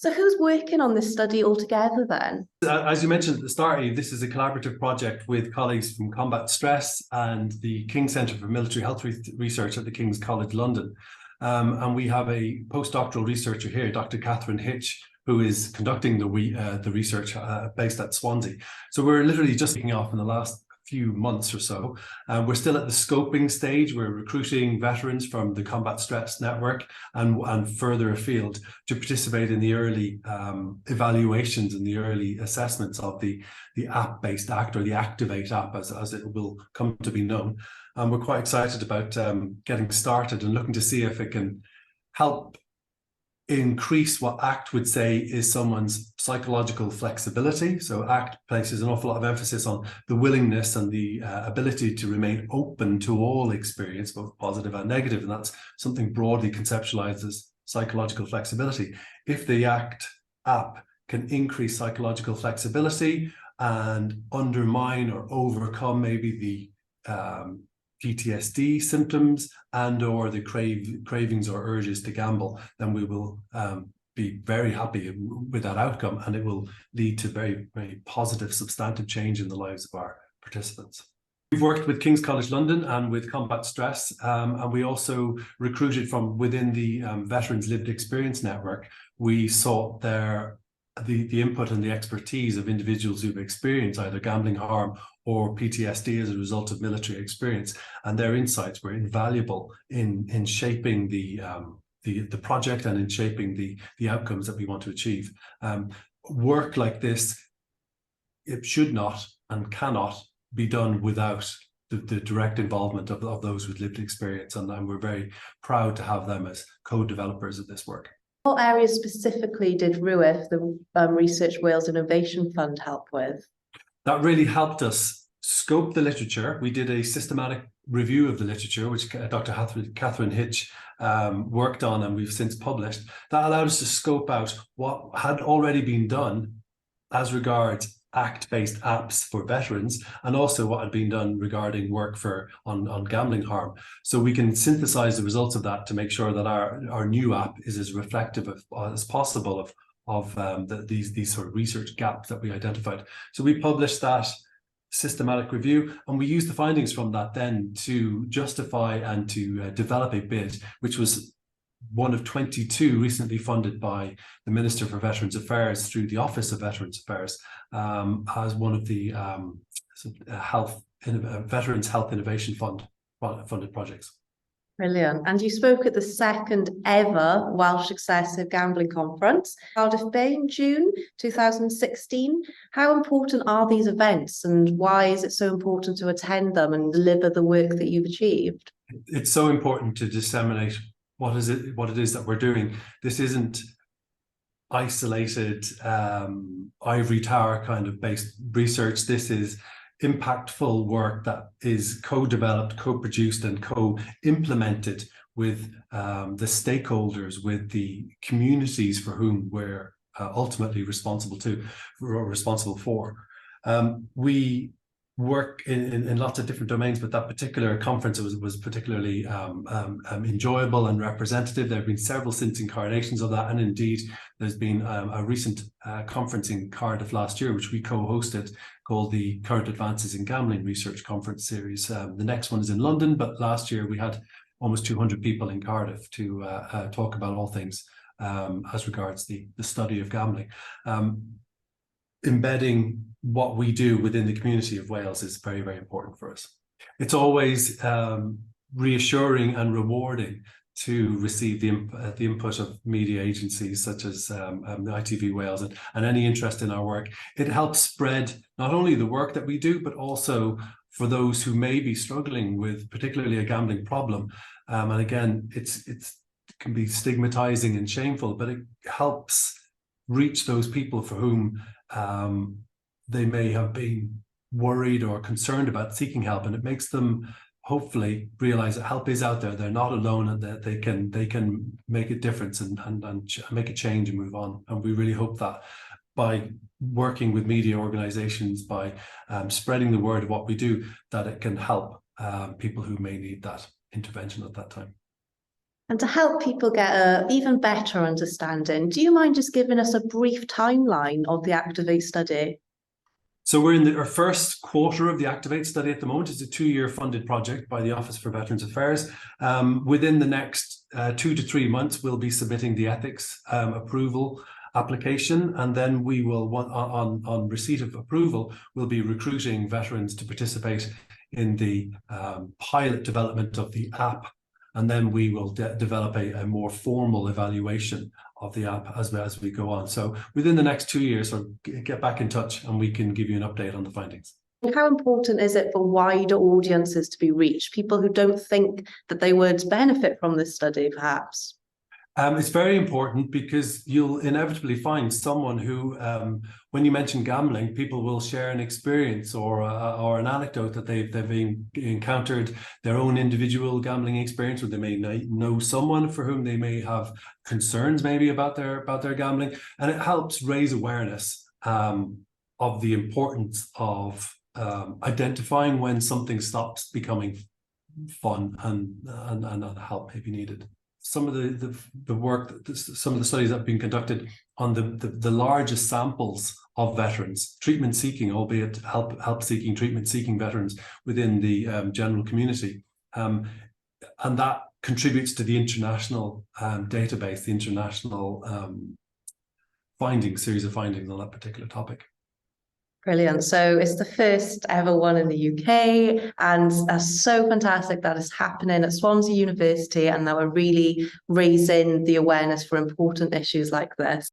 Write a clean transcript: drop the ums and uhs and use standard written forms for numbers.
So who's working on this study altogether then? As you mentioned at the start, Eve, this is a collaborative project with colleagues from Combat Stress and the King Centre for Military Health Research at the King's College London. And we have a postdoctoral researcher here, Dr. Catherine Hitch, who is conducting the research based at Swansea. So we're literally just kicking off in the last few months or so. We're still at the scoping stage. We're recruiting veterans from the Combat Stress Network and further afield to participate in the early evaluations and the early assessments of the app-based ACT, or the Activate app as it will come to be known. And we're quite excited about getting started and looking to see if it can help increase what ACT would say is someone's psychological flexibility. So ACT places an awful lot of emphasis on the willingness and the ability to remain open to all experience, both positive and negative, and that's something broadly conceptualized as psychological flexibility. If the ACT app can increase psychological flexibility and undermine or overcome maybe the PTSD symptoms and or the cravings or urges to gamble, then we will be very happy with that outcome, and it will lead to very, very positive, substantive change in the lives of our participants. We've worked with King's College London and with Combat Stress, and we also recruited from within the Veterans Lived Experience Network. We sought the input and the expertise of individuals who've experienced either gambling harm or PTSD as a result of military experience, and their insights were invaluable in shaping the project and in shaping the outcomes that we want to achieve. Work like this, it should not and cannot be done without the direct involvement of those with lived experience, and we're very proud to have them as co-developers of this work. What areas specifically did RUIF, the Research Wales Innovation Fund, help with? That really helped us scope the literature. We did a systematic review of the literature, which Dr. Catherine Hitch worked on, and we've since published. That allowed us to scope out what had already been done as regards ACT-based apps for veterans, and also what had been done regarding work on gambling harm. So we can synthesize the results of that to make sure that our new app is as reflective as possible of these sort of research gaps that we identified. So we published that systematic review, and we used the findings from that then to justify and to develop a bid, which was one of 22 recently funded by the Minister for Veterans Affairs through the Office of Veterans Affairs as one of the Veterans Health Innovation Fund funded projects. Brilliant. And you spoke at the second ever Welsh Excessive Gambling Conference, Cardiff Bay in June 2016. How important are these events, and why is it so important to attend them and deliver the work that you've achieved? It's so important to disseminate what it is that we're doing. This isn't isolated ivory tower kind of based research. This is impactful work that is co-developed, co-produced and co-implemented with the stakeholders, with the communities for whom we're ultimately responsible for. We work in lots of different domains, but that particular conference was particularly enjoyable and representative. There have been several since incarnations of that, and indeed there's been a recent conference in Cardiff last year, which we co-hosted, called the Current Advances in Gambling Research Conference Series. The next one is in London, but last year we had almost 200 people in Cardiff to talk about all things as regards the study of gambling. Embedding what we do within the community of Wales is very, very important for us. It's always reassuring and rewarding to receive the input of media agencies such as the ITV Wales and any interest in our work. It helps spread not only the work that we do, but also for those who may be struggling with particularly a gambling problem. And again, it can be stigmatizing and shameful, but it helps reach those people for whom they may have been worried or concerned about seeking help, and it makes them hopefully realize that help is out there. They're not alone, and that they can make a difference and make a change and move on. And we really hope that by working with media organizations, by spreading the word of what we do, that it can help people who may need that intervention at that time. And to help people get a even better understanding, do you mind just giving us a brief timeline of the Activate study? So we're in our first quarter of the Activate study at the moment. It's a 2-year funded project by the Office for Veterans Affairs. Within the next 2 to 3 months, we'll be submitting the ethics approval application, and then we will, on receipt of approval, we'll be recruiting veterans to participate in the pilot development of the app, and then we will develop a more formal evaluation of the app as we go on. So within the next 2 years, so get back in touch and we can give you an update on the findings. How important is it for wider audiences to be reached, people who don't think that they would benefit from this study, perhaps? It's very important because you'll inevitably find someone who, when you mention gambling, people will share an experience or an anecdote that they've encountered their own individual gambling experience, or they may know someone for whom they may have concerns maybe about their gambling, and it helps raise awareness of the importance of identifying when something stops becoming fun and help may be needed. Some of the work, some of the studies that have been conducted on the largest samples of veterans, treatment seeking, albeit help seeking, treatment seeking veterans within the general community, and that contributes to the international database, the international series of findings on that particular topic. Brilliant. So it's the first ever one in the UK, and that's so fantastic that it's happening at Swansea University, and that we're really raising the awareness for important issues like this.